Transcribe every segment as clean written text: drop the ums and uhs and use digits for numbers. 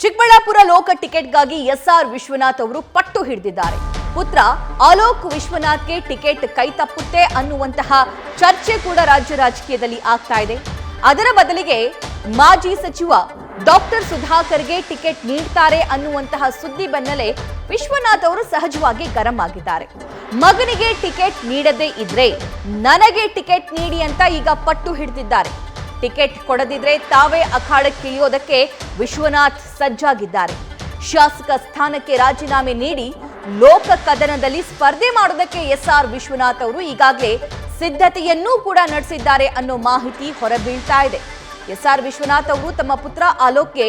ಚಿಕ್ಕಬಳ್ಳಾಪುರ ಲೋಕ ಟಿಕೆಟ್ಗಾಗಿ ಎಸ್ಆರ್ ವಿಶ್ವನಾಥ್ ಅವರು ಪಟ್ಟು ಹಿಡಿದಿದ್ದಾರೆ. ಪುತ್ರ ಅಲೋಕ್ ವಿಶ್ವನಾಥ್ಗೆ ಟಿಕೆಟ್ ಕೈತಪ್ಪುತ್ತೆ ಅನ್ನುವಂತಹ ಚರ್ಚೆ ಕೂಡ ರಾಜ್ಯ ರಾಜಕೀಯದಲ್ಲಿ ಆಗ್ತಾ ಇದೆ. ಅದರ ಬದಲಿಗೆ ಮಾಜಿ ಸಚಿವ ಡಾಕ್ಟರ್ ಸುಧಾಕರ್ಗೆ ಟಿಕೆಟ್ ನೀಡ್ತಾರೆ ಅನ್ನುವಂತಹ ಸುದ್ದಿ ಬೆನ್ನಲ್ಲೇ ವಿಶ್ವನಾಥ್ ಅವರು ಸಹಜವಾಗಿ ಗರಂ ಆಗಿದ್ದಾರೆ. ಮಗನಿಗೆ ಟಿಕೆಟ್ ನೀಡದೇ ಇದ್ರೆ ನನಗೆ ಟಿಕೆಟ್ ನೀಡಿ ಅಂತ ಈಗ ಪಟ್ಟು ಹಿಡಿದಿದ್ದಾರೆ. ಟಿಕೆಟ್ ಕೊಡದಿದ್ರೆ ತಾವೇ ಅಖಾಡಕ್ಕಿಳಿಯೋದಕ್ಕೆ ವಿಶ್ವನಾಥ್ ಸಜ್ಜಾಗಿದ್ದಾರೆ. ಶಾಸಕ ಸ್ಥಾನಕ್ಕೆ ರಾಜೀನಾಮೆ ನೀಡಿ ಲೋಕ ಕದನದಲ್ಲಿ ಸ್ಪರ್ಧೆ ಮಾಡೋದಕ್ಕೆ ಎಸ್ಆರ್ ವಿಶ್ವನಾಥ್ ಅವರು ಈಗಾಗಲೇ ಸಿದ್ಧತೆಯನ್ನೂ ಕೂಡ ನಡೆಸಿದ್ದಾರೆ ಅನ್ನೋ ಮಾಹಿತಿ ಹೊರಬೀಳ್ತಾ ಇದೆ. ಎಸ್ಆರ್ ವಿಶ್ವನಾಥ್ ಅವರು ತಮ್ಮ ಪುತ್ರ ಅಲೋಕ್ಗೆ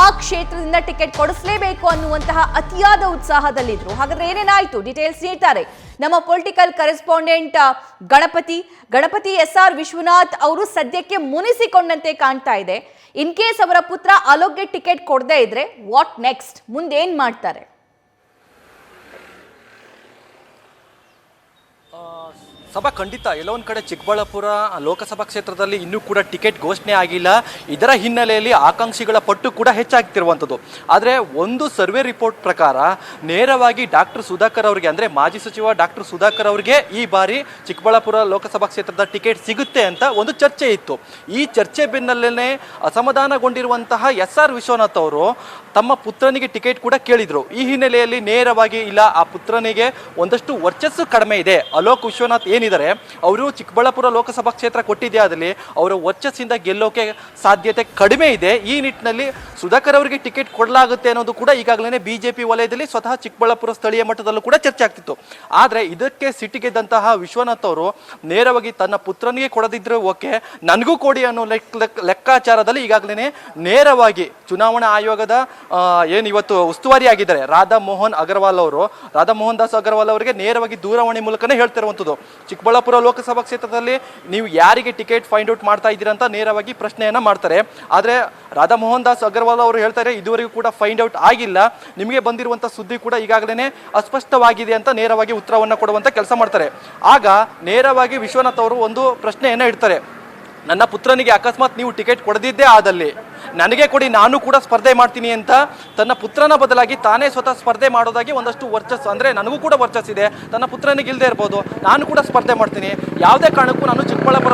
ಆ ಕ್ಷೇತ್ರದಿಂದ ಟಿಕೆಟ್ ಕೊಡಿಸಲೇಬೇಕು ಅನ್ನುವಂತಹ ಅತಿಯಾದ ಉತ್ಸಾಹದಲ್ಲಿದ್ರು. ಹಾಗಾದ್ರೆ ಏನೇನಾಯ್ತು ಡೀಟೇಲ್ಸ್ ನೀಡ್ತಾರೆ ನಮ್ಮ political correspondent Ganapati. SR Vishwanath ಅವರು ಸದ್ಯಕ್ಕೆ ಮುನಿಸಿಕೊಂಡಂತೆ ಕಾಣ್ತಾ ಇದೆ. ಇನ್ ಕೇಸ್ ಅವರ ಪುತ್ರ ಅಲೋಕ್ಗೆ ಟಿಕೆಟ್ ಕೊಡದೇ ಇದ್ರೆ ವಾಟ್ ನೆಕ್ಸ್ಟ್, ಮುಂದೇನ್ ಮಾಡ್ತಾರೆ? ಸಭಾ ಖಂಡಿತ ಎಲ್ಲೋ ಒಂದು ಕಡೆ ಚಿಕ್ಕಬಳ್ಳಾಪುರ ಲೋಕಸಭಾ ಕ್ಷೇತ್ರದಲ್ಲಿ ಇನ್ನೂ ಕೂಡ ಟಿಕೆಟ್ ಘೋಷಣೆ ಆಗಿಲ್ಲ. ಇದರ ಹಿನ್ನೆಲೆಯಲ್ಲಿ ಆಕಾಂಕ್ಷಿಗಳ ಪಟ್ಟು ಕೂಡ ಹೆಚ್ಚಾಗ್ತಿರುವಂಥದ್ದು. ಆದರೆ ಒಂದು ಸರ್ವೆ ರಿಪೋರ್ಟ್ ಪ್ರಕಾರ ನೇರವಾಗಿ ಡಾಕ್ಟರ್ ಸುಧಾಕರ್ ಅವರಿಗೆ, ಅಂದರೆ ಮಾಜಿ ಸಚಿವ ಡಾಕ್ಟರ್ ಸುಧಾಕರ್ ಅವರಿಗೆ ಈ ಬಾರಿ ಚಿಕ್ಕಬಳ್ಳಾಪುರ ಲೋಕಸಭಾ ಕ್ಷೇತ್ರದ ಟಿಕೆಟ್ ಸಿಗುತ್ತೆ ಅಂತ ಒಂದು ಚರ್ಚೆ ಇತ್ತು. ಈ ಚರ್ಚೆ ಬೆನ್ನಲ್ಲೇ ಅಸಮಾಧಾನಗೊಂಡಿರುವಂತಹ ಎಸ್ಆರ್ ವಿಶ್ವನಾಥ್ ಅವರು ತಮ್ಮ ಪುತ್ರನಿಗೆ ಟಿಕೆಟ್ ಕೂಡ ಕೇಳಿದರು. ಈ ಹಿನ್ನೆಲೆಯಲ್ಲಿ ನೇರವಾಗಿ ಇಲ್ಲ, ಆ ಪುತ್ರನಿಗೆ ಒಂದಷ್ಟು ವರ್ಚಸ್ಸು ಕಡಿಮೆ ಇದೆ. ಅಲೋಕ್ ವಿಶ್ವನಾಥ್ ಏನಿದ್ದಾರೆ ಅವರು ಚಿಕ್ಕಬಳ್ಳಾಪುರ ಲೋಕಸಭಾ ಕ್ಷೇತ್ರ ಕೊಟ್ಟಿದ್ದೇ ಆದಲ್ಲಿ ಅವರ ವರ್ಚಸ್ಸಿಂದ ಗೆಲ್ಲೋಕೆ ಸಾಧ್ಯತೆ ಕಡಿಮೆ ಇದೆ. ಈ ನಿಟ್ಟಿನಲ್ಲಿ ಸುಧಾಕರ್ ಅವರಿಗೆ ಟಿಕೆಟ್ ಕೊಡಲಾಗುತ್ತೆ ಅನ್ನೋದು ಕೂಡ ಈಗಾಗಲೇ ಬಿಜೆಪಿ ವಲಯದಲ್ಲಿ ಸ್ವತಃ ಚಿಕ್ಕಬಳ್ಳಾಪುರ ಸ್ಥಳೀಯ ಮಟ್ಟದಲ್ಲೂ ಕೂಡ ಚರ್ಚೆ ಆಗ್ತಿತ್ತು. ಆದರೆ ಇದಕ್ಕೆ ಸಿಟ್ಟಿಗೆದ್ದಂತಹ ವಿಶ್ವನಾಥ್ ಅವರು ನೇರವಾಗಿ ತನ್ನ ಪುತ್ರನಿಗೆ ಕೊಡದಿದ್ರೆ ಓಕೆ, ನನಗೂ ಕೊಡಿ ಅನ್ನೋ ಲೆಕ್ಕಾಚಾರದಲ್ಲಿ ಈಗಾಗಲೇ ನೇರವಾಗಿ ಚುನಾವಣಾ ಆಯೋಗದ ಏನು ಇವತ್ತು ಉಸ್ತುವಾರಿ ಆಗಿದ್ದಾರೆ ರಾಧಾ ಮೋಹನ್ ದಾಸ್ ಅಗರ್ವಾಲ್ ಅವರಿಗೆ ನೇರವಾಗಿ ದೂರವಾಣಿ ಮೂಲಕನೇ ಹೇಳ್ತಿರುವಂಥದ್ದು, ಚಿಕ್ಕಬಳ್ಳಾಪುರ ಲೋಕಸಭಾ ಕ್ಷೇತ್ರದಲ್ಲಿ ನೀವು ಯಾರಿಗೆ ಟಿಕೆಟ್ ಫೈಂಡ್ ಔಟ್ ಮಾಡ್ತಾ ಇದ್ದೀರಾ ಅಂತ ನೇರವಾಗಿ ಪ್ರಶ್ನೆಯನ್ನ ಮಾಡ್ತಾರೆ. ಆದರೆ ರಾಧಾ ಮೋಹನ್ ದಾಸ್ ಅಗರ್ವಾಲ್ ಅವರು ಹೇಳ್ತಾರೆ ಇದುವರೆಗೂ ಕೂಡ ಫೈಂಡ್ ಔಟ್ ಆಗಿಲ್ಲ, ನಿಮಗೆ ಬಂದಿರುವಂಥ ಸುದ್ದಿ ಕೂಡ ಈಗಾಗಲೇ ಅಸ್ಪಷ್ಟವಾಗಿದೆ ಅಂತ ನೇರವಾಗಿ ಉತ್ತರವನ್ನು ಕೊಡುವಂಥ ಕೆಲಸ ಮಾಡ್ತಾರೆ. ಆಗ ನೇರವಾಗಿ ವಿಶ್ವನಾಥ್ ಅವರು ಒಂದು ಪ್ರಶ್ನೆಯನ್ನು ಇಡ್ತಾರೆ, ನನ್ನ ಪುತ್ರನಿಗೆ ಅಕಸ್ಮಾತ್ ನೀವು ಟಿಕೆಟ್ ಕೊಡದಿದ್ದೇ ಆದಲ್ಲಿ ನನಗೆ ಕೊಡಿ, ನಾನು ಕೂಡ ಸ್ಪರ್ಧೆ ಮಾಡ್ತೀನಿ ಅಂತ ತನ್ನ ಪುತ್ರನ ಬದಲಾಗಿ ತಾನೇ ಸ್ವತಃ ಸ್ಪರ್ಧೆ ಮಾಡೋದಾಗಿ ಒಂದಷ್ಟು ವರ್ಚಸ್ಸು, ಅಂದರೆ ನನಗೂ ಕೂಡ ವರ್ಚಸ್ಸಿದೆ, ತನ್ನ ಪುತ್ರನಿಗೆ ಇಲ್ಲದೆ ಇರ್ಬೋದು, ನಾನು ಕೂಡ ಸ್ಪರ್ಧೆ ಮಾಡ್ತೀನಿ, ಯಾವುದೇ ಕಾರಣಕ್ಕೂ ನಾನು ಚಿಕ್ಕಬಳ್ಳಾಪುರ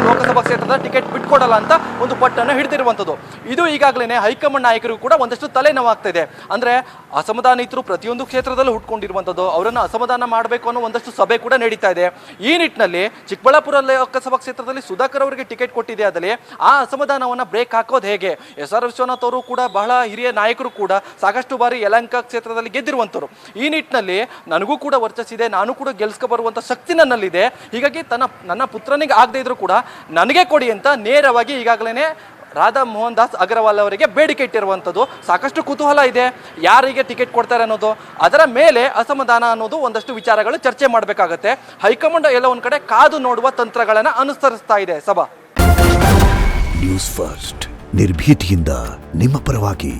ಲೋಕಸಭಾ ಕ್ಷೇತ್ರದ ಟಿಕೆಟ್ ಬಿಟ್ಕೊಡಲ್ಲ ಅಂತ ಒಂದು ಪಟ್ಟನ್ನು ಹಿಡಿದಿರುವಂಥದ್ದು. ಇದು ಈಗಾಗಲೇ ಹೈಕಮಾಂಡ್ ನಾಯಕರಿಗೂ ಕೂಡ ಒಂದಷ್ಟು ತಲೆನೋವಾಗ್ತಾ ಇದೆ. ಅಂದರೆ ಅಸಮಾಧಾನಿತರು ಪ್ರತಿಯೊಂದು ಕ್ಷೇತ್ರದಲ್ಲೂ ಹುಟ್ಕೊಂಡಿರುವಂಥದ್ದು, ಅವರನ್ನು ಅಸಮಾಧಾನ ಮಾಡಬೇಕು ಅನ್ನೋ ಒಂದಷ್ಟು ಸಭೆ ಕೂಡ ನಡೀತಾ ಇದೆ. ಈ ನಿಟ್ಟಿನಲ್ಲಿ ಚಿಕ್ಕಬಳ್ಳಾಪುರ ಲೋಕಸಭಾ ಕ್ಷೇತ್ರದಲ್ಲಿ ಸುಧಾಕರ್ ಅವರಿಗೆ ಟಿಕೆಟ್ ಕೊಟ್ಟಿದೆ ಆದಲ್ಲಿ ಆ ಅಸಮಾಧಾನವನ್ನು ಬ್ರೇಕ್ ಹಾಕೋದು ಹೇಗೆ? ಎಸ್ಆರ್ ವಿಶ್ವನಾಥ್ ಅವರು ಕೂಡ ಬಹಳ ಹಿರಿಯ ನಾಯಕರು ಕೂಡ, ಸಾಕಷ್ಟು ಬಾರಿ ಯಲಹಂಕ ಕ್ಷೇತ್ರದಲ್ಲಿ ಗೆದ್ದಿರುವಂಥವ್ರು. ಈ ನಿಟ್ಟಿನಲ್ಲಿ ನನಗೂ ಕೂಡ ವರ್ಚಸ್ಸಿದೆ, ನಾನು ಕೂಡ ಗೆಲ್ಸ್ಕೊ ಬರುವಂಥ ಶಕ್ತಿ ನನ್ನಲ್ಲಿದೆ, ಹೀಗಾಗಿ ನನ್ನ ಪುತ್ರನಿಗೆ ಆಗದೆ ಇದ್ರೂ ಕೂಡ ನನಗೆ ಕೊಡಿ ಅಂತ ನೇರವಾಗಿ ಈಗಾಗಲೇ ರಾಧಾ ಮೋಹನ್ ದಾಸ್ ಅಗರ್ವಾಲ್ ಅವರಿಗೆ ಬೇಡಿಕೆ ಇಟ್ಟಿರುವಂಥದ್ದು. ಸಾಕಷ್ಟು ಕುತೂಹಲ ಇದೆ ಯಾರಿಗೆ ಟಿಕೆಟ್ ಕೊಡ್ತಾರೆ ಅನ್ನೋದು, ಅದರ ಮೇಲೆ ಅಸಮಾಧಾನ ಅನ್ನೋದು ಒಂದಷ್ಟು ವಿಚಾರಗಳು ಚರ್ಚೆ ಮಾಡಬೇಕಾಗತ್ತೆ. ಹೈಕಮಾಂಡ್ ಎಲ್ಲ ಒಂದು ಕಡೆ ಕಾದು ನೋಡುವ ತಂತ್ರಗಳನ್ನು ಅನುಸರಿಸ್ತಾ ಇದೆ. ಸಭಾ ನ್ಯೂಸ್ ಫಸ್ಟ್ ನಿರ್ಭೀತಿಯಿಂದ ನಿಮ್ಮ ಪರವಾಗಿ.